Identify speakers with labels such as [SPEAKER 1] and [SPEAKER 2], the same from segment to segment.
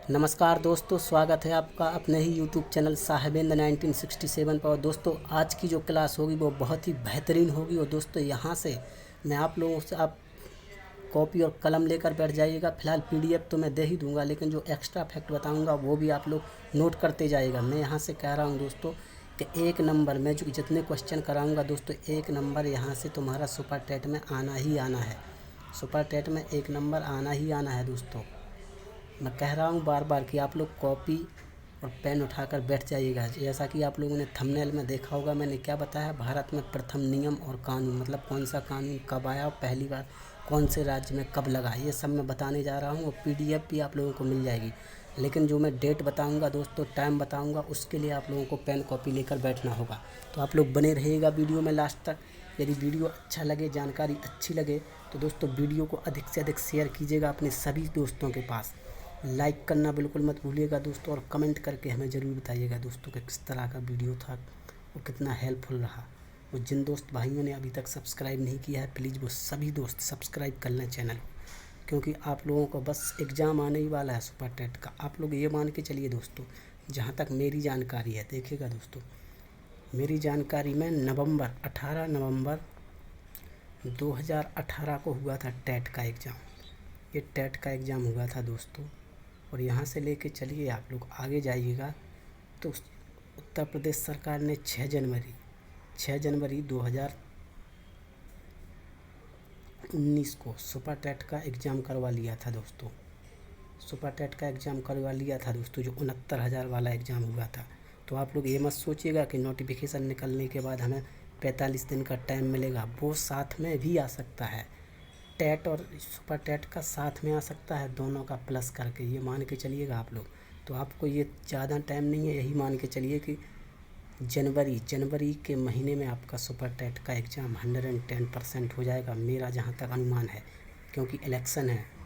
[SPEAKER 1] नमस्कार दोस्तों, स्वागत है आपका अपने ही यूट्यूब चैनल साहिबेंद्र 1967 पर। और दोस्तों, आज की जो क्लास होगी वो बहुत ही बेहतरीन होगी। और दोस्तों, यहाँ से मैं आप लोगों से आप कॉपी और कलम लेकर बैठ जाइएगा। फिलहाल पीडीएफ तो मैं दे ही दूंगा, लेकिन जो एक्स्ट्रा फैक्ट बताऊंगा वो भी आप लोग नोट करते जाइएगा। मैं यहाँ से कह रहा हूँ दोस्तों कि 1 नंबर में जो जितने क्वेश्चन कराऊँगा दोस्तों, 1 नंबर यहाँ से तुम्हारा सुपर टेट में आना ही आना है। सुपर टेट में 1 नंबर आना ही आना है दोस्तों। मैं कह रहा हूँ बार बार कि आप लोग कॉपी और पेन उठाकर बैठ जाइएगा। जैसा कि आप लोगों ने थंबनेल में देखा होगा, मैंने क्या बताया, भारत में प्रथम नियम और कानून, मतलब कौन सा कानून कब आया और पहली बार कौन से राज्य में कब लगा, ये सब मैं बताने जा रहा हूँ। और पीडीएफ भी आप लोगों को मिल जाएगी। लेकिन जो मैं डेट बताऊँगा दोस्तों, टाइम बताऊँगा, उसके लिए आप लोगों को पेन कॉपी लेकर बैठना होगा। तो आप लोग बने रहिएगा वीडियो में लास्ट तक। यदि वीडियो अच्छा लगे, जानकारी अच्छी लगे, तो दोस्तों वीडियो को अधिक से अधिक शेयर कीजिएगा अपने सभी दोस्तों के पास। लाइक करना बिल्कुल मत भूलिएगा दोस्तों, और कमेंट करके हमें ज़रूर बताइएगा दोस्तों कि किस तरह का वीडियो था और कितना हेल्पफुल रहा। और जिन दोस्त भाइयों ने अभी तक सब्सक्राइब नहीं किया है, प्लीज़ वो सभी दोस्त सब्सक्राइब कर लें चैनल को, क्योंकि आप लोगों को बस एग्ज़ाम आने ही वाला है सुपर टेट का। आप लोग ये मान के चलिए दोस्तों, जहाँ तक मेरी जानकारी है, देखिएगा दोस्तों, मेरी जानकारी में 18 नवंबर 2018 को हुआ था टेट का एग्ज़ाम। ये टेट का एग्ज़ाम हुआ था दोस्तों। और यहाँ से लेके चलिए आप लोग आगे जाइएगा तो उत्तर प्रदेश सरकार ने 6 जनवरी 2019 को सुपर टेट का एग्ज़ाम करवा लिया था दोस्तों। सुपर टेट का एग्ज़ाम करवा लिया था दोस्तों, जो 69,000 वाला एग्ज़ाम हुआ था। तो आप लोग ये मत सोचिएगा कि नोटिफिकेशन निकलने के बाद हमें 45 दिन का टाइम मिलेगा। वो साथ में भी आ सकता है, टेट और सुपर टेट का साथ में आ सकता है, दोनों का प्लस करके, ये मान के चलिएगा आप लोग। तो आपको ये ज़्यादा टाइम नहीं है, यही मान के चलिए कि जनवरी के महीने में आपका सुपर टेट का एग्ज़ाम 110% हो जाएगा, मेरा जहाँ तक अनुमान है। क्योंकि इलेक्शन है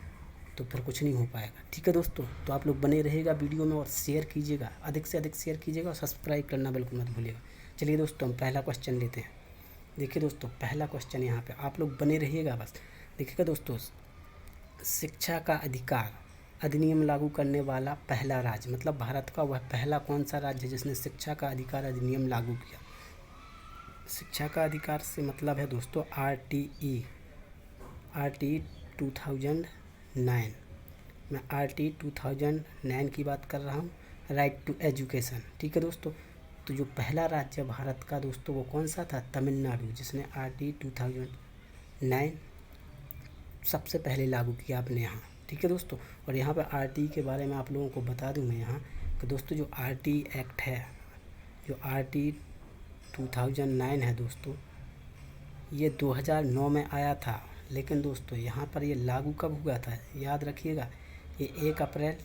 [SPEAKER 1] तो फिर कुछ नहीं हो पाएगा। ठीक है दोस्तों, तो आप लोग बने रहिएगा वीडियो में और शेयर कीजिएगा, अधिक से अधिक शेयर कीजिएगा, और सब्सक्राइब करना बिल्कुल मत भूलिएगा। चलिए दोस्तों, हम पहला क्वेश्चन लेते हैं। देखिए दोस्तों, पहला क्वेश्चन यहाँ पे आप लोग बने रहिएगा बस। देखिएगा दोस्तों, शिक्षा का अधिकार अधिनियम लागू करने वाला पहला राज्य, मतलब भारत का वह पहला कौन सा राज्य है जिसने शिक्षा का अधिकार अधिनियम लागू किया। शिक्षा का अधिकार से मतलब है दोस्तों आरटीई 2009। मैं आरटीई 2009 की बात कर रहा हूँ, राइट टू एजुकेशन। ठीक है दोस्तों, तो जो पहला राज्य भारत का दोस्तों वो कौन सा था, तमिलनाडु, जिसने आरटीई 2009 सबसे पहले लागू किया अपने यहाँ। ठीक है दोस्तों, और यहाँ पर आरटीई के बारे में आप लोगों को बता दूँ मैं यहाँ कि दोस्तों जो आरटीई एक्ट है, जो आरटीई 2009 है दोस्तों, ये 2009 में आया था। लेकिन दोस्तों यहाँ पर ये लागू कब हुआ था, याद रखिएगा, ये 1 अप्रैल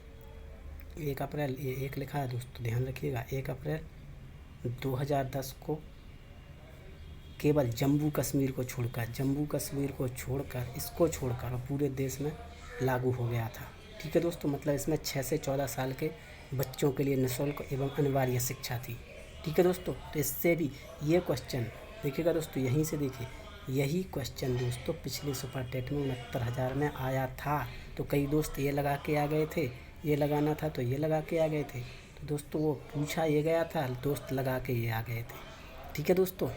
[SPEAKER 1] ये 1 लिखा है दोस्तों, ध्यान रखिएगा, 1 अप्रैल 2010 को केवल जम्मू कश्मीर को छोड़कर इसको छोड़कर और पूरे देश में लागू हो गया था। ठीक है दोस्तों, मतलब इसमें 6 से 14 साल के बच्चों के लिए निःशुल्क एवं अनिवार्य शिक्षा थी। ठीक है दोस्तों, तो इससे भी ये क्वेश्चन देखिएगा दोस्तों, यहीं से देखिए, यही क्वेश्चन दोस्तों पिछले सुपर टेट में 69,000 में आया था। तो कई दोस्त ये लगा के आ गए थे, ये लगाना था तो ये लगा के आ गए थे। तो दोस्तों वो पूछा ये गया था, दोस्त लगा के ये आ गए थे। ठीक है दोस्तों,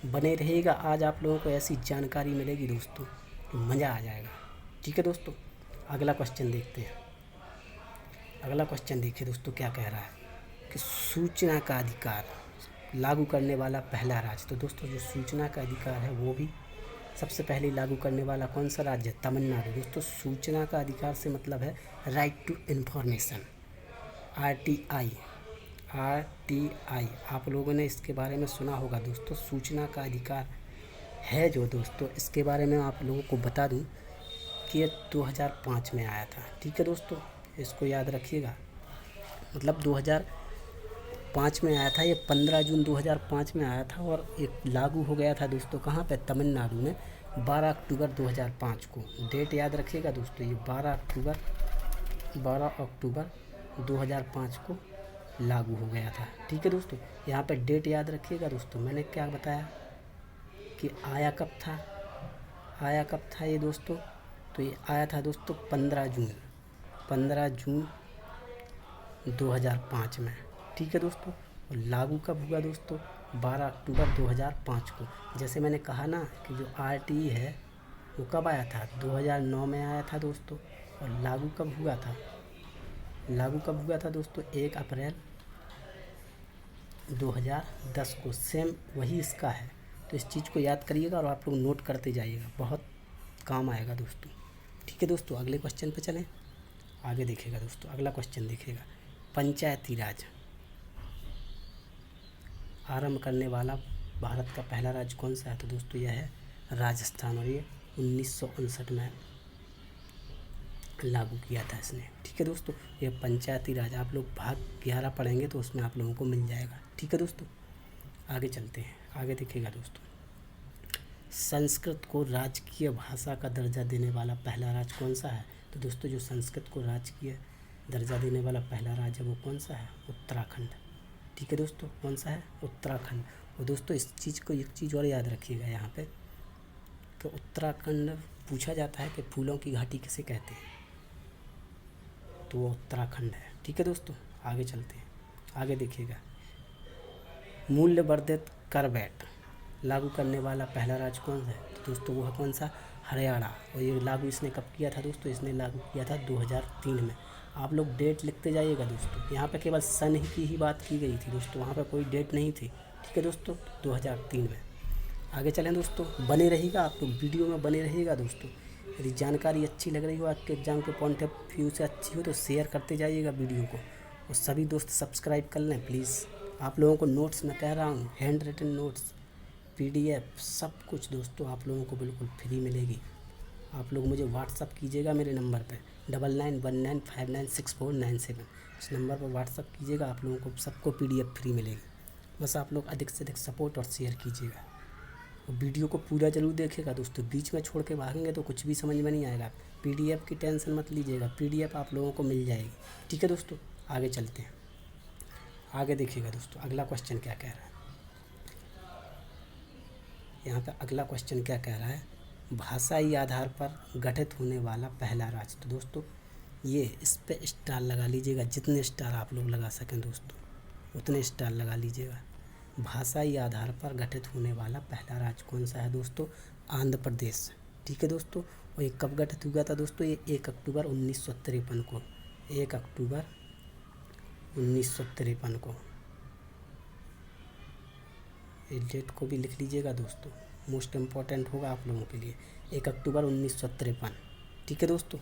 [SPEAKER 1] बने रहिएगा, आज आप लोगों को ऐसी जानकारी मिलेगी दोस्तों कि मज़ा आ जाएगा। ठीक है दोस्तों, अगला क्वेश्चन देखते हैं। अगला क्वेश्चन देखिए दोस्तों क्या कह रहा है कि सूचना का अधिकार लागू करने वाला पहला राज्य। तो दोस्तों जो सूचना का अधिकार है वो भी सबसे पहले लागू करने वाला कौन सा राज्य है, तमिलनाडु। दोस्तों सूचना का अधिकार से मतलब है राइट टू इन्फॉर्मेशन, आरटीआई। आप लोगों ने इसके बारे में सुना होगा दोस्तों। सूचना का अधिकार है जो दोस्तों, इसके बारे में आप लोगों को बता दूं कि ये 2005 में आया था। ठीक है दोस्तों, इसको याद रखिएगा, मतलब 2005 में आया था। ये 15 जून 2005 में आया था और एक लागू हो गया था दोस्तों, कहाँ पे, तमिलनाडु में 12 अक्टूबर 2005 को। डेट याद रखिएगा दोस्तों, ये 12 अक्टूबर 2005 को लागू हो गया था। ठीक है दोस्तों, यहाँ पे डेट याद रखिएगा दोस्तों। मैंने क्या बताया कि आया कब था ये दोस्तों, तो ये आया था दोस्तों 15 जून 2005 में, ठीक है दोस्तों। और लागू कब हुआ दोस्तों? 12 अक्टूबर 2005 को। जैसे मैंने कहा ना कि जो आरटीई है वो कब आया था? 2009 में आया था दोस्तों। और लागू कब हुआ था? लागू कब हुआ था दोस्तों? 1 अप्रैल 2010 को। सेम वही इसका है। तो इस चीज़ को याद करिएगा और आप लोग नोट करते जाइएगा, बहुत काम आएगा दोस्तों। ठीक है दोस्तों, अगले क्वेश्चन पे चलें। आगे देखिएगा दोस्तों, अगला क्वेश्चन देखिएगा। पंचायती राज आरंभ करने वाला भारत का पहला राज्य कौन सा है? तो दोस्तों यह है राजस्थान, और ये 1959 में लागू किया था इसने। ठीक है दोस्तों, ये पंचायती राज आप लोग भाग 11 पढ़ेंगे तो उसमें आप लोगों को मिल जाएगा। ठीक है दोस्तों, आगे चलते हैं। आगे देखिएगा दोस्तों, संस्कृत को राजकीय भाषा का दर्जा देने वाला पहला राज्य कौन सा है? तो दोस्तों जो संस्कृत को राजकीय दर्जा देने वाला पहला राज्य वो कौन सा है? उत्तराखंड। ठीक है दोस्तों, कौन सा है? उत्तराखंड। और दोस्तों इस चीज़ को, एक चीज़ और याद रखिएगा यहाँ पे, तो उत्तराखंड पूछा जाता है कि फूलों की घाटी किसे कहते हैं, तो वो उत्तराखंड है। ठीक है दोस्तों, आगे चलते हैं। आगे देखिएगा, मूल्य वर्धित कर वैट लागू करने वाला पहला राज्य कौन सा है? तो दोस्तों वो है कौन सा? हरियाणा। और ये लागू इसने कब किया था दोस्तों? इसने लागू किया था 2003 में। आप लोग डेट लिखते जाइएगा दोस्तों, यहाँ पे केवल सन की ही बात की गई थी दोस्तों, वहाँ पे कोई डेट नहीं थी। ठीक है दोस्तों, 2003 में। आगे चलें दोस्तों, बने रहिएगा आप लोग, वीडियो में बने रहिएगा दोस्तों। यदि जानकारी अच्छी लग रही हो, आपके एग्जाम के पॉइंट ऑफ व्यू से अच्छी हो, तो शेयर करते जाइएगा वीडियो को। और सभी दोस्त सब्सक्राइब कर लें प्लीज़। आप लोगों को नोट्स मैं कह रहा हूँ, हैंड रिटन नोट्स, PDF सब कुछ दोस्तों आप लोगों को बिल्कुल फ्री मिलेगी। आप लोग मुझे व्हाट्सअप कीजिएगा मेरे नंबर पे 9919596497। इस नंबर पर व्हाट्सअप कीजिएगा, आप लोगों को सबको PDF फ्री मिलेगी। बस आप लोग अधिक से अधिक सपोर्ट और शेयर कीजिएगा। और वीडियो को पूरा ज़रूर देखिएगा दोस्तों, बीच में छोड़ के भागेंगे तो कुछ भी समझ में नहीं आएगा। PDF की टेंशन मत लीजिएगा, PDF आप लोगों को मिल जाएगी। ठीक है दोस्तों, आगे चलते हैं। आगे देखिएगा दोस्तों, अगला क्वेश्चन क्या कह रहा है। यहाँ पे अगला क्वेश्चन क्या कह रहा है? भाषाई आधार पर गठित होने वाला पहला राज्य। तो दोस्तों ये इस पे स्टार लगा लीजिएगा, जितने स्टार आप लोग लगा सकें दोस्तों उतने स्टार लगा लीजिएगा। भाषाई आधार पर गठित होने वाला पहला राज्य कौन सा है दोस्तों? आंध्र प्रदेश। ठीक है दोस्तों, और ये कब गठित हुआ था दोस्तों? ये 1 अक्टूबर 1953 को। 1 अक्टूबर 1953 को। इस डेट को भी लिख लीजिएगा दोस्तों, मोस्ट इम्पॉर्टेंट होगा आप लोगों के लिए। 1 अक्टूबर 1953। ठीक है दोस्तों,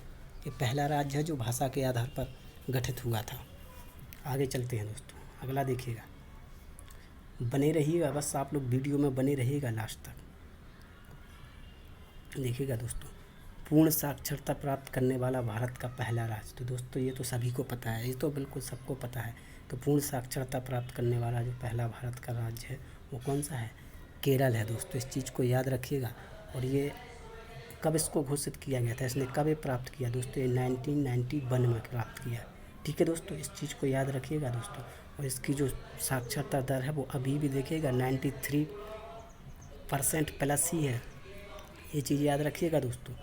[SPEAKER 1] ये पहला राज्य है जो भाषा के आधार पर गठित हुआ था। आगे चलते हैं दोस्तों, अगला देखिएगा। बने रहिएगा, बस आप लोग वीडियो में बने रहिएगा लास्ट तक। देखिएगा दोस्तों, पूर्ण साक्षरता प्राप्त करने वाला भारत का पहला राज्य। तो दोस्तों ये तो सभी को पता है, ये तो बिल्कुल सबको पता है। तो पूर्ण साक्षरता प्राप्त करने वाला जो पहला भारत का राज्य है वो कौन सा है? केरल है दोस्तों, इस चीज़ को याद रखिएगा। और ये कब इसको घोषित किया गया था, इसने कब ये प्राप्त किया दोस्तों? ये 1991 में प्राप्त किया। ठीक है दोस्तों, इस चीज़ को याद रखिएगा दोस्तों। और इसकी जो साक्षरता दर है वो अभी भी देखिएगा 93% प्लस ही है, ये चीज़ याद रखिएगा दोस्तों।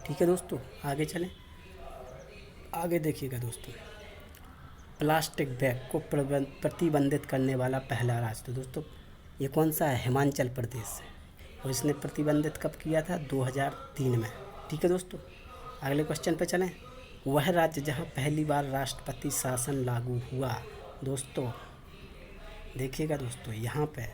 [SPEAKER 1] ठीक है दोस्तों, आगे चलें। आगे देखिएगा दोस्तों, प्लास्टिक बैग को प्रतिबंधित करने वाला पहला राज्य। तो दोस्तों ये कौन सा है? हिमाचल प्रदेश है। और इसने प्रतिबंधित कब किया था? 2003 में। ठीक है दोस्तों, अगले क्वेश्चन पे चलें। वह राज्य जहां पहली बार राष्ट्रपति शासन लागू हुआ। दोस्तों देखिएगा दोस्तों, यहाँ पे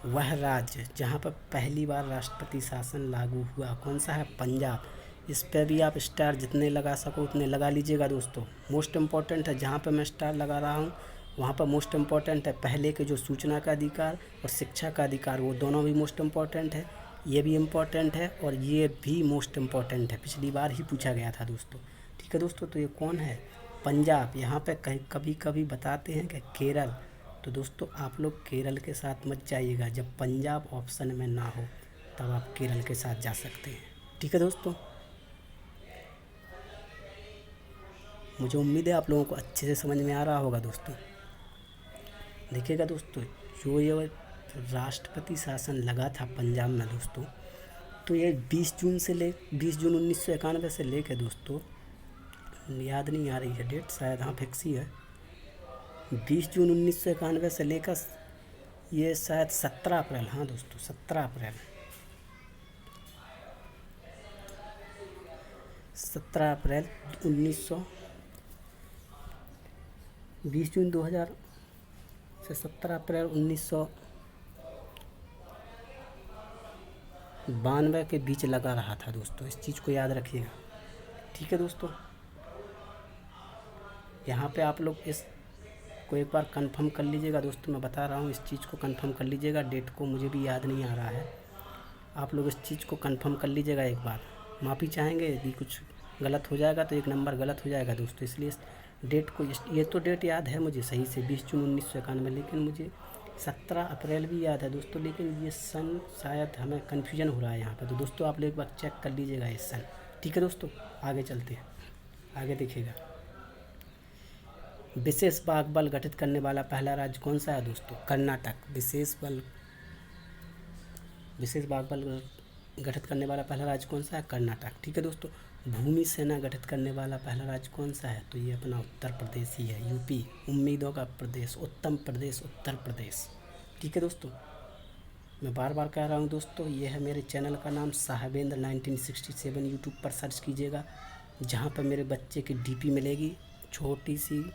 [SPEAKER 1] वह राज्य जहाँ पर पहली बार राष्ट्रपति शासन लागू हुआ कौन सा है? पंजाब। इस पे भी आप स्टार जितने लगा सको उतने लगा लीजिएगा दोस्तों, मोस्ट इम्पॉर्टेंट है। जहाँ पे मैं स्टार लगा रहा हूँ वहाँ पर मोस्ट इम्पॉर्टेंट है। पहले के जो सूचना का अधिकार और शिक्षा का अधिकार, वो दोनों भी मोस्ट इम्पॉर्टेंट है। ये भी इम्पॉर्टेंट है और ये भी मोस्ट इम्पॉर्टेंट है, पिछली बार ही पूछा गया था दोस्तों। ठीक है दोस्तों, तो ये कौन है? पंजाब। यहाँ पे कभी कभी बताते हैं कि केरल, तो दोस्तों आप लोग केरल के साथ मत जाइएगा। जब पंजाब ऑप्शन में ना हो तब आप केरल के साथ जा सकते हैं। ठीक है दोस्तों, मुझे उम्मीद है आप लोगों को अच्छे से समझ में आ रहा होगा दोस्तों। देखिएगा दोस्तों, जो ये राष्ट्रपति शासन लगा था पंजाब में दोस्तों, तो ये 20 जून 1991 से लेकर दोस्तों याद नहीं आ रही है डेट, शायद हाँ फिक्स ही है। 20 जून 1991 से लेकर ये शायद 17 अप्रैल, हाँ दोस्तों 17 अप्रैल, 17 अप्रैल 20 जून 2000 से 17 अप्रैल 1992 के बीच लगा रहा था दोस्तों। इस चीज़ को याद रखिएगा, ठीक है दोस्तों। यहाँ पे आप लोग इस को एक बार कंफर्म कर लीजिएगा दोस्तों, मैं बता रहा हूँ, इस चीज़ को कंफर्म कर लीजिएगा। डेट को मुझे भी याद नहीं आ रहा है, आप लोग इस चीज़ को कंफर्म कर लीजिएगा एक बार। माफ़ी चाहेंगे यदि कुछ गलत हो जाएगा तो एक नंबर गलत हो जाएगा दोस्तों, इसलिए डेट को, ये तो डेट याद है मुझे सही से 20 जून 1991, लेकिन मुझे 17 अप्रैल भी याद है दोस्तों, लेकिन ये सन शायद हमें कन्फ्यूजन हो रहा है यहाँ पर। तो दोस्तों आप लोग एक बार चेक कर लीजिएगा ये सन, ठीक है दोस्तों। आगे चलते हैं, आगे देखिएगा। विशेष बाघ बल गठित करने वाला पहला राज्य कौन सा है दोस्तों? कर्नाटक। विशेष बाघ बल गठित करने वाला पहला राज्य कौन सा है? कर्नाटक, ठीक है दोस्तों। भूमि सेना गठित करने वाला पहला राज्य कौन सा है? तो ये अपना उत्तर प्रदेश ही है, यूपी, उम्मीदों का प्रदेश, उत्तम प्रदेश, उत्तर प्रदेश, ठीक है दोस्तों। मैं बार बार कह रहा हूँ दोस्तों, ये है मेरे चैनल का नाम साहबेंद्र 1967, यूट्यूब पर सर्च कीजिएगा, जहाँ पर मेरे बच्चे की डीपी मिलेगी छोटी सी।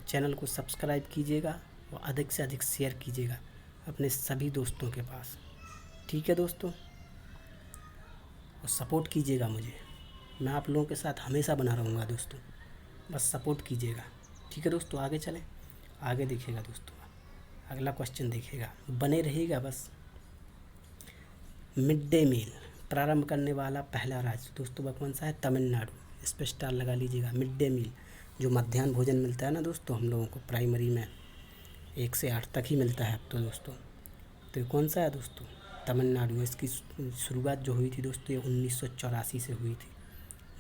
[SPEAKER 1] चैनल को सब्सक्राइब कीजिएगा और अधिक से अधिक शेयर कीजिएगा अपने सभी दोस्तों के पास, ठीक है दोस्तों। और सपोर्ट कीजिएगा मुझे, मैं आप लोगों के साथ हमेशा बना रहूँगा दोस्तों, बस सपोर्ट कीजिएगा, ठीक है दोस्तों। आगे चलें, आगे देखिएगा दोस्तों, अगला क्वेश्चन देखिएगा, बने रहिएगा बस। मिड डे मील प्रारंभ करने वाला पहला राज्य दोस्तों वह कौन सा है? तमिलनाडु। इस पर स्टार लगा लीजिएगा। मिड डे मील जो मध्याह्न भोजन मिलता है ना दोस्तों, हम लोगों को प्राइमरी में 1 से 8 तक ही मिलता है अब तो दोस्तों, तो ये कौन सा है दोस्तों? तमिलनाडु। इसकी शुरुआत जो हुई थी दोस्तों ये 1984 से हुई थी,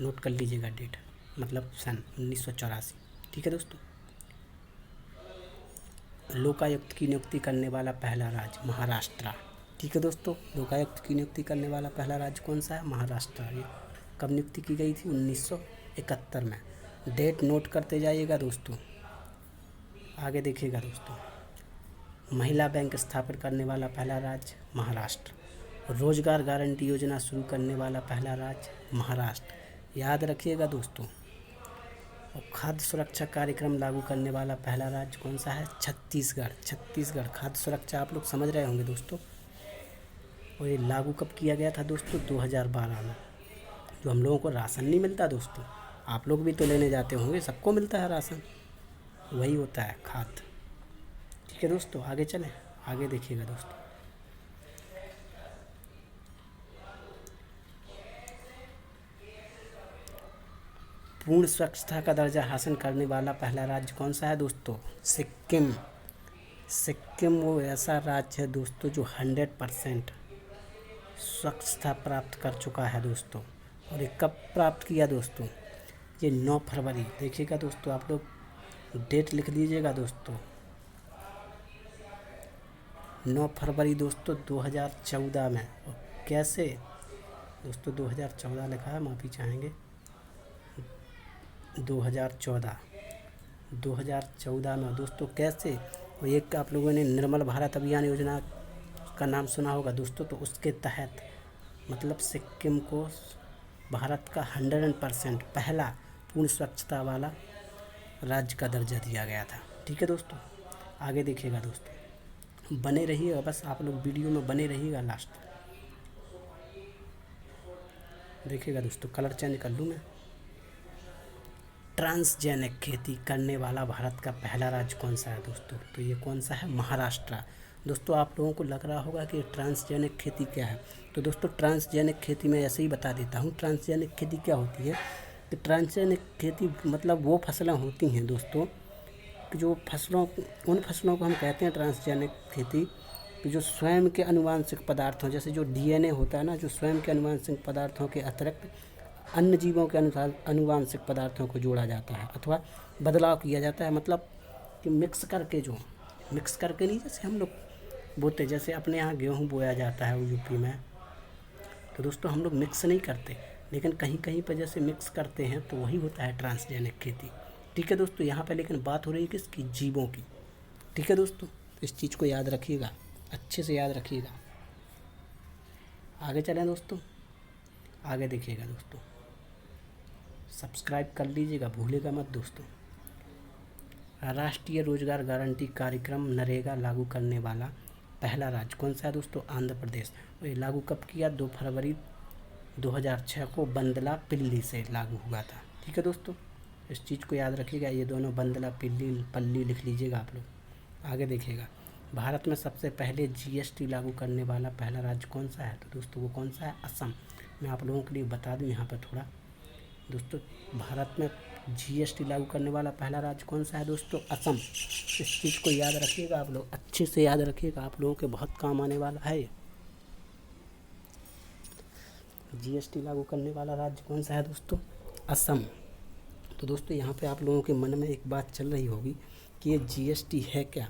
[SPEAKER 1] नोट कर लीजिएगा डेट, मतलब सन 1984, ठीक है दोस्तों। लोकायुक्त की नियुक्ति करने वाला पहला राज्य महाराष्ट्र, ठीक है दोस्तों। लोकायुक्त की नियुक्ति करने वाला पहला राज्य कौन सा है? महाराष्ट्र। ये कब नियुक्ति की गई थी? 1971 में। डेट नोट करते जाइएगा दोस्तों। आगे देखिएगा दोस्तों, महिला बैंक स्थापित करने वाला पहला राज्य महाराष्ट्र। रोजगार गारंटी योजना शुरू करने वाला पहला राज्य महाराष्ट्र, याद रखिएगा दोस्तों। और खाद्य सुरक्षा कार्यक्रम लागू करने वाला पहला राज्य कौन सा है? छत्तीसगढ़। छत्तीसगढ़ खाद्य सुरक्षा आप लोग समझ रहे होंगे दोस्तों। और ये लागू कब किया गया था दोस्तों? 2012 में। जो हम लोगों को राशन नहीं मिलता दोस्तों, आप लोग भी तो लेने जाते होंगे, सबको मिलता है राशन, वही होता है खाद्य, ठीक है दोस्तों। आगे चलें, आगे देखिएगा दोस्तों। पूर्ण स्वच्छता का दर्जा हासिल करने वाला पहला राज्य कौन सा है दोस्तों? सिक्किम। सिक्किम वो ऐसा राज्य है दोस्तों जो 100% स्वच्छता प्राप्त कर चुका है दोस्तों। और ये कब प्राप्त किया दोस्तों? ये 9 फरवरी, देखिएगा दोस्तों, आप लोग डेट लिख लीजिएगा दोस्तों, 9 फरवरी दोस्तों 2014 में। और कैसे दोस्तों 2014 लिखा है, माफ़ी चाहेंगे, 2014 में दोस्तों। कैसे? और एक आप लोगों ने निर्मल भारत अभियान योजना का नाम सुना होगा दोस्तों, तो उसके तहत मतलब सिक्किम को भारत का 100% पहला पूर्ण स्वच्छता वाला राज्य का दर्जा दिया गया था, ठीक है दोस्तों। आगे देखिएगा दोस्तों, बने रहिएगा बस, आप लोग वीडियो में बने रहिएगा लास्ट तक। देखिएगा दोस्तों, कलर चेंज कर लूँ मैं। ट्रांसजेनिक खेती करने वाला भारत का पहला राज्य कौन सा है दोस्तों? तो ये कौन सा है? महाराष्ट्र। दोस्तों आप लोगों को लग रहा होगा कि ट्रांसजेनिक खेती क्या है, तो दोस्तों ट्रांसजेनिक खेती मैं ऐसे ही बता देता हूँ। ट्रांसजेनिक खेती क्या होती है कि ट्रांसजेनिक खेती मतलब वो फसलें होती हैं दोस्तों कि जो उन फसलों को हम कहते हैं ट्रांसजेनिक खेती, कि जो स्वयं के अनुवांशिक पदार्थों, जैसे जो DNA होता है ना, जो स्वयं के अनुवांशिक पदार्थों के अतिरिक्त अन्य जीवों के अनुसार अनुवांशिक पदार्थों को जोड़ा जाता है अथवा बदलाव किया जाता है, मतलब कि मिक्स करके नहीं, जैसे हम लोग बोते, जैसे अपने यहाँ गेहूँ बोया जाता है यूपी में, तो दोस्तों हम लोग मिक्स नहीं करते, लेकिन कहीं कहीं पर जैसे मिक्स करते हैं तो वही होता है ट्रांसजेनिक खेती। ठीक है दोस्तों, यहाँ पे लेकिन बात हो रही है किसकी, जीवों की। ठीक है दोस्तों, इस चीज़ को याद रखिएगा, अच्छे से याद रखिएगा। आगे चलें दोस्तों, आगे देखिएगा दोस्तों, सब्सक्राइब कर लीजिएगा, भूलिएगा मत दोस्तों। राष्ट्रीय रोजगार गारंटी कार्यक्रम नरेगा लागू करने वाला पहला राज्य कौन सा है दोस्तों, आंध्र प्रदेश। और ये लागू कब किया, 2 फरवरी 2006 को बंदला पिल्ली से लागू हुआ था। ठीक है दोस्तों, इस चीज़ को याद रखिएगा, ये दोनों बंदला पल्ली लिख लीजिएगा आप लोग। आगे देखिएगा, भारत में सबसे पहले जीएसटी लागू करने वाला पहला राज्य कौन सा है, तो दोस्तों वो कौन सा है, असम। मैं आप लोगों के लिए बता दूं यहाँ पर थोड़ा दोस्तों, भारत में जीएसटी लागू करने वाला पहला राज्य कौन सा है दोस्तों, असम। इस चीज़ को याद रखिएगा आप लोग, अच्छे से याद रखिएगा, आप लोगों के बहुत काम आने वाला है। जीएसटी लागू करने वाला राज्य कौन सा है दोस्तों, असम। तो दोस्तों यहाँ पे आप लोगों के मन में एक बात चल रही होगी कि ये जीएसटी है क्या।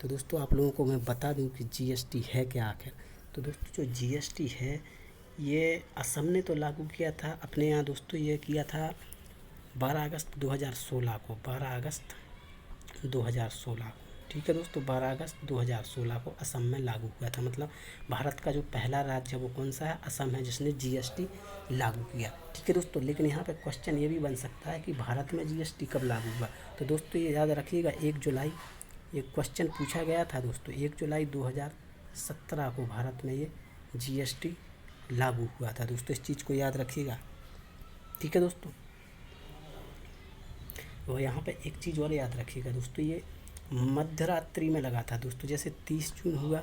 [SPEAKER 1] तो दोस्तों आप लोगों को मैं बता दूं कि जीएसटी है क्या आखिर। तो दोस्तों जो जीएसटी है ये असम ने तो लागू किया था अपने यहाँ दोस्तों, ये किया था 12 अगस्त 2016 को, 12 अगस्त 2016 को। ठीक है दोस्तों, 12 अगस्त 2016 को असम में लागू हुआ था। मतलब भारत का जो पहला राज्य है वो कौन सा है, असम है, जिसने जीएसटी लागू किया। ठीक है दोस्तों, लेकिन यहाँ पे क्वेश्चन ये भी बन सकता है कि भारत में जीएसटी कब लागू हुआ। तो दोस्तों ये याद रखिएगा, 1 जुलाई, ये क्वेश्चन पूछा गया था दोस्तों, 1 जुलाई 2017 को भारत में ये जीएसटी लागू हुआ था दोस्तों, इस चीज़ को याद रखिएगा। ठीक है दोस्तों, और यहाँ पे एक चीज़ और याद रखिएगा दोस्तों, ये मध्य रात्रि में लगा था दोस्तों, जैसे 30 जून हुआ,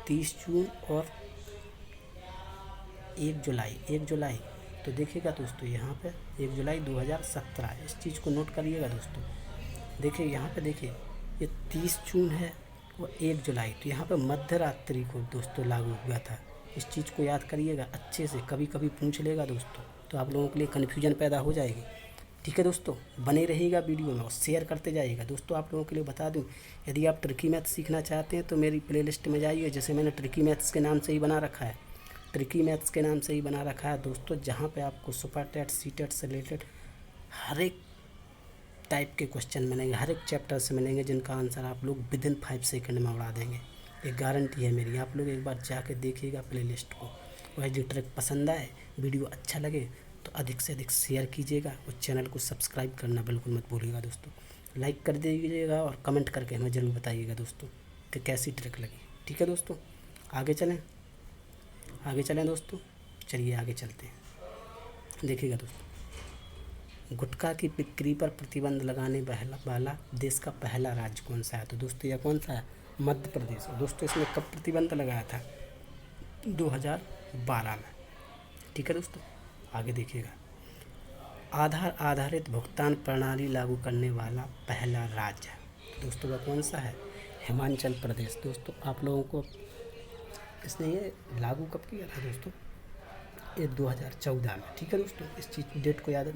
[SPEAKER 1] 30 जून और 1 जुलाई तो देखिएगा दोस्तों यहाँ पे 1 जुलाई 2017, इस चीज़ को नोट करिएगा दोस्तों। देखिए यहाँ पे देखिए, ये 30 जून है और 1 जुलाई, तो यहाँ पे मध्य रात्रि को दोस्तों लागू हुआ था। इस चीज़ को याद करिएगा अच्छे से, कभी कभी पूछ लेगा दोस्तों, तो आप लोगों के लिए कन्फ्यूजन पैदा हो जाएगी। ठीक है दोस्तों, बने रहिएगा वीडियो में और शेयर करते जाइएगा दोस्तों। आप लोगों के लिए बता दूं, यदि आप ट्रिकी मैथ सीखना चाहते हैं तो मेरी प्लेलिस्ट में जाइए, जैसे मैंने ट्रिकी मैथ्स के नाम से ही बना रखा है, ट्रिकी मैथ्स के नाम से ही बना रखा है दोस्तों, जहाँ पे आपको सुपर टेट सी टेट से रिलेटेड हर एक टाइप के क्वेश्चन मिलेंगे, हर एक चैप्टर से मिलेंगे, जिनका आंसर आप लोग विदिन 5 सेकंड में उड़ा देंगे। एक गारंटी है मेरी, आप लोग एक बार जाके देखिएगा प्लेलिस्ट को। और जो ट्रिक पसंद आए, वीडियो अच्छा लगे तो अधिक से अधिक शेयर कीजिएगा और चैनल को सब्सक्राइब करना बिल्कुल मत भूलिएगा दोस्तों। लाइक कर दीजिएगा और कमेंट करके हमें ज़रूर बताइएगा दोस्तों कि कैसी ट्रिक लगी। ठीक है दोस्तों, आगे चलें दोस्तों, चलिए आगे चलते हैं। देखिएगा दोस्तों, गुटखा की बिक्री पर प्रतिबंध लगाने वाला देश का पहला राज्य कौन सा है, तो दोस्तों यह कौन सा है, मध्य प्रदेश। दोस्तों इसमें कब प्रतिबंध लगाया था, 2012 में। ठीक है दोस्तों, आगे देखिएगा, आधार आधारित भुगतान प्रणाली लागू करने वाला पहला राज्य दोस्तों वह कौन सा है, हिमाचल प्रदेश। दोस्तों आप लोगों को इसने ये लागू कब किया था दोस्तों, ये 2014 में। ठीक है दोस्तों, इस चीज़ डेट को याद,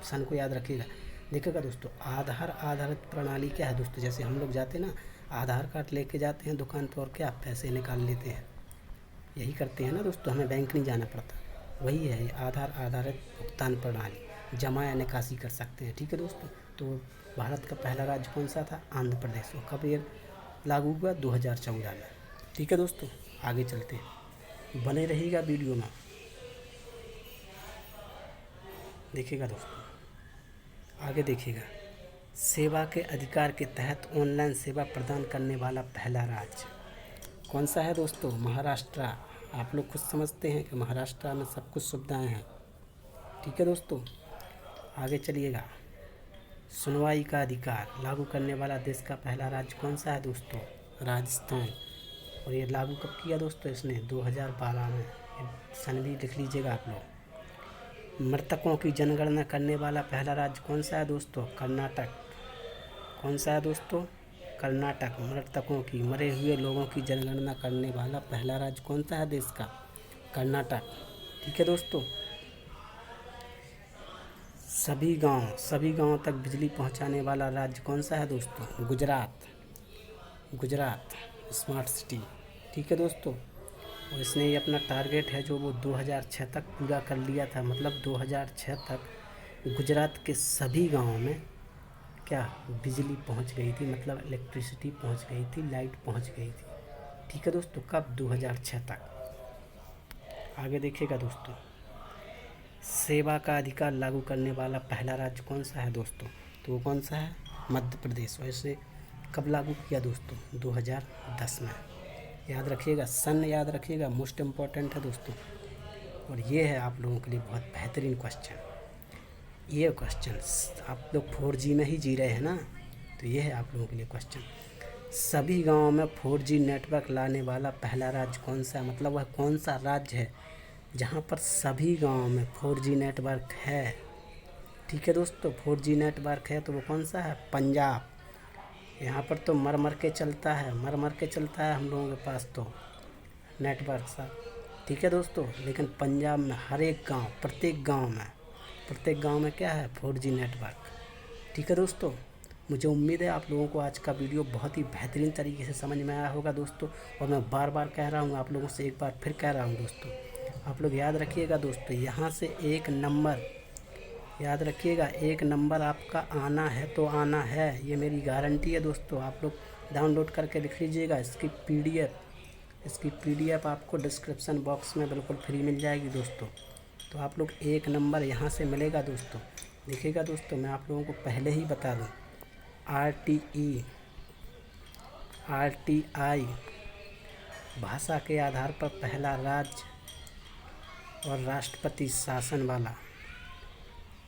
[SPEAKER 1] सन को याद रखिएगा। देखिएगा दोस्तों, आधार आधारित प्रणाली क्या है दोस्तों, जैसे हम लोग जाते हैं ना, आधार कार्ड लेके जाते हैं दुकान पर और क्या पैसे निकाल लेते हैं, यही करते हैं ना दोस्तों, हमें बैंक नहीं जाना पड़ता, वही है आधार आधारित भुगतान प्रणाली, जमा या निकासी कर सकते हैं। ठीक है दोस्तों, तो भारत का पहला राज्य कौन सा था, आंध्र प्रदेश। और कब ये लागू हुआ, 2014 में। ठीक है दोस्तों, आगे चलते हैं, बने रहिएगा वीडियो में। देखिएगा दोस्तों, आगे देखिएगा, सेवा के अधिकार के तहत ऑनलाइन सेवा प्रदान करने वाला पहला राज्य कौन सा है दोस्तों, महाराष्ट्र। आप लोग खुद समझते हैं कि महाराष्ट्र में सब कुछ सुविधाएं हैं। ठीक है दोस्तों, आगे चलिएगा, सुनवाई का अधिकार लागू करने वाला देश का पहला राज्य कौन सा है दोस्तों, राजस्थान। और ये लागू कब किया दोस्तों, इसने 2012 में, सन भी लिख लीजिएगा आप लोग। मृतकों की जनगणना करने वाला पहला राज्य कौन सा है दोस्तों, कर्नाटक। कौन सा है दोस्तों, कर्नाटक। मृतकों की, मरे हुए लोगों की जनगणना करने वाला पहला राज्य कौन सा है देश का, कर्नाटक। ठीक है दोस्तों, सभी गांव तक बिजली पहुंचाने वाला राज्य कौन सा है दोस्तों, गुजरात। Smart city. ठीक है दोस्तों, और इसने ये अपना टारगेट है जो वो 2006 तक पूरा कर लिया था। मतलब 2006 तक गुजरात के सभी गांवों में क्या बिजली पहुंच गई थी, मतलब इलेक्ट्रिसिटी पहुंच गई थी, लाइट पहुंच गई थी। ठीक है दोस्तों, कब? 2006 तक। आगे देखिएगा दोस्तों, सेवा का अधिकार लागू करने वाला पहला राज्य कौन सा है दोस्तों? तो वो कौन सा है? मध्य प्रदेश। वैसे कब लागू किया दोस्तों? 2010 में। याद रखिएगा, सन याद रखिएगा, मोस्ट इम्पॉर्टेंट है दोस्तों। और ये है आप लोगों के लिए बहुत बेहतरीन क्वेश्चन। ये क्वेश्चन आप लोग 4G में ही जी रहे हैं ना, तो ये है आप लोगों के लिए क्वेश्चन। सभी गांवों में 4G नेटवर्क लाने वाला पहला राज्य कौन सा है? मतलब वह कौन सा राज्य है जहां पर सभी गांवों में 4G नेटवर्क है? ठीक है दोस्तों, 4G नेटवर्क है तो वो कौन सा है? पंजाब। यहाँ पर तो मर मर के चलता है, मर मर के चलता है हम लोगों के पास तो नेटवर्क सा। ठीक है दोस्तों, लेकिन पंजाब में हर एक गांव, प्रत्येक गांव में क्या है? 4G network. ठीक है दोस्तों, मुझे उम्मीद है आप लोगों को आज का वीडियो बहुत ही बेहतरीन तरीके से समझ में आया होगा दोस्तों। और मैं बार बार कह रहा हूँ आप लोगों से, एक बार फिर कह रहा हूँ दोस्तों, आप लोग याद रखिएगा दोस्तों, यहाँ से एक नंबर याद रखिएगा, एक नंबर आपका आना है तो आना है, ये मेरी गारंटी है दोस्तों। आप लोग डाउनलोड करके लिख लीजिएगा। इसकी पीडीएफ आपको डिस्क्रिप्शन बॉक्स में बिल्कुल फ्री मिल जाएगी दोस्तों। तो आप लोग एक नंबर यहाँ से मिलेगा दोस्तों। देखिएगा दोस्तों, मैं आप लोगों को पहले ही बता दूँ, RTI भाषा के आधार पर पहला राज्य और राष्ट्रपति शासन वाला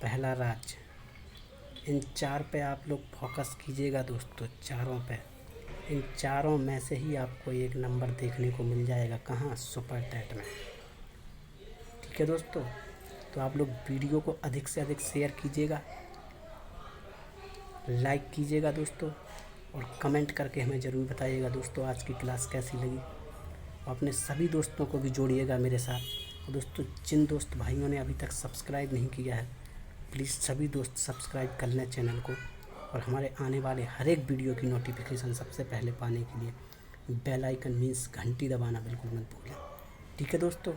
[SPEAKER 1] पहला राज्य, इन 4 पे आप लोग फोकस कीजिएगा दोस्तों, चारों पे। इन चारों में से ही आपको एक नंबर देखने को मिल जाएगा। कहाँ? सुपर टैट में। ठीक है दोस्तों, तो आप लोग वीडियो को अधिक से अधिक शेयर कीजिएगा, लाइक कीजिएगा दोस्तों, और कमेंट करके हमें ज़रूर बताइएगा दोस्तों आज की क्लास कैसी लगी। और अपने सभी दोस्तों को भी जोड़िएगा मेरे साथ। और दोस्तों, जिन दोस्त भाइयों ने अभी तक सब्सक्राइब नहीं किया है, प्लीज़ सभी दोस्त सब्सक्राइब कर लें चैनल को। और हमारे आने वाले हर एक वीडियो की नोटिफिकेशन सबसे पहले पाने के लिए बेल आइकन मीन्स घंटी दबाना बिल्कुल मत भूलें। ठीक है दोस्तों,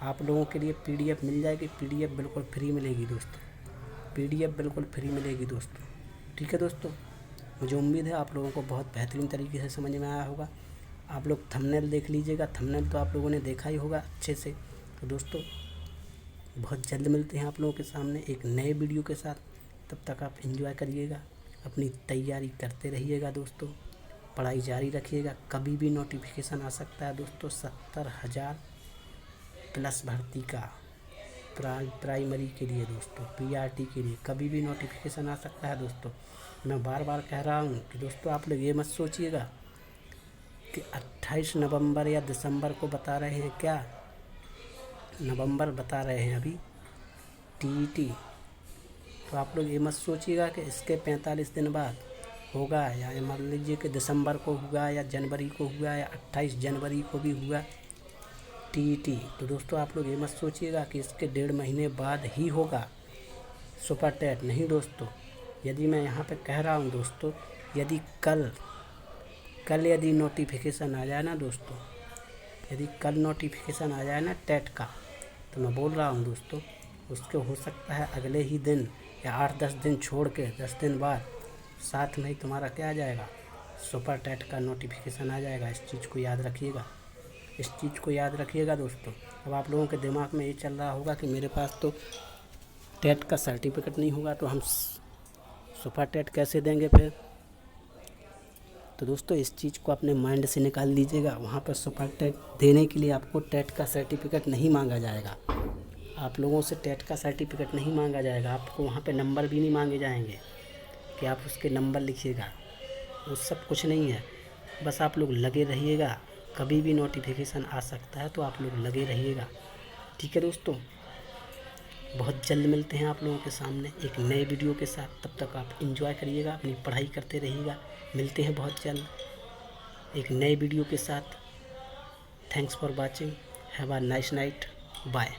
[SPEAKER 1] आप लोगों के लिए पीडीएफ मिल जाएगी, पीडीएफ बिल्कुल फ्री मिलेगी दोस्तों, पीडीएफ बिल्कुल फ्री मिलेगी दोस्तों। ठीक है दोस्तों, मुझे उम्मीद है आप लोगों को बहुत बेहतरीन तरीके से समझ में आया होगा। आप लोग थंबनेल देख लीजिएगा, थंबनेल तो आप लोगों ने देखा ही होगा अच्छे से। तो दोस्तों, बहुत जल्द मिलते हैं आप लोगों के सामने एक नए वीडियो के साथ। तब तक आप एंजॉय करिएगा, अपनी तैयारी करते रहिएगा दोस्तों, पढ़ाई जारी रखिएगा। कभी भी नोटिफिकेशन आ सकता है दोस्तों, 70,000 प्लस भर्ती का प्राइमरी के लिए दोस्तों, PRT के लिए कभी भी नोटिफिकेशन आ सकता है दोस्तों। मैं बार बार कह रहा हूँ कि दोस्तों आप लोग ये मत सोचिएगा कि 28 नवंबर या दिसंबर को बता रहे हैं, क्या नवंबर बता रहे हैं अभी TET। तो आप लोग ये मत सोचिएगा कि इसके 45 दिन बाद होगा, या मान लीजिए कि दिसंबर को हुआ या जनवरी को हुआ या 28 जनवरी को भी हुआ TET। तो दोस्तों आप लोग ये मत सोचिएगा कि इसके 1.5 महीने बाद ही होगा सुपर टैट। नहीं दोस्तों, यदि मैं यहाँ पे कह रहा हूँ दोस्तों, यदि कल यदि नोटिफिकेशन आ जाए ना दोस्तों, यदि कल नोटिफिकेशन आ जाए ना टैट का, तो मैं बोल रहा हूँ दोस्तों, उसके हो सकता है अगले ही दिन या 8-10 दिन छोड़ के 10 दिन बाद साथ में ही तुम्हारा क्या आ जाएगा? सुपर टैट का नोटिफिकेशन आ जाएगा। इस चीज़ को याद रखिएगा, इस चीज़ को याद रखिएगा दोस्तों। अब आप लोगों के दिमाग में ये चल रहा होगा कि मेरे पास तो टैट का सर्टिफिकेट नहीं होगा, तो हम सुपर टैट कैसे देंगे फिर? तो दोस्तों इस चीज़ को अपने माइंड से निकाल दीजिएगा। वहाँ पर सुपर टैट देने के लिए आपको टैट का सर्टिफिकेट नहीं मांगा जाएगा, आप लोगों से टैट का सर्टिफिकेट नहीं मांगा जाएगा। आपको वहाँ पे नंबर भी नहीं मांगे जाएंगे कि आप उसके नंबर लिखिएगा, वो सब कुछ नहीं है। बस आप लोग लगे रहिएगा, कभी भी नोटिफिकेशन आ सकता है, तो आप लोग लगे रहिएगा। ठीक है दोस्तों, बहुत जल्द मिलते हैं आप लोगों के सामने एक नए वीडियो के साथ। तब तक आप एंजॉय करिएगा, अपनी पढ़ाई करते रहिएगा। मिलते हैं बहुत जल्द एक नए वीडियो के साथ। Thanks for watching, have a nice night, bye.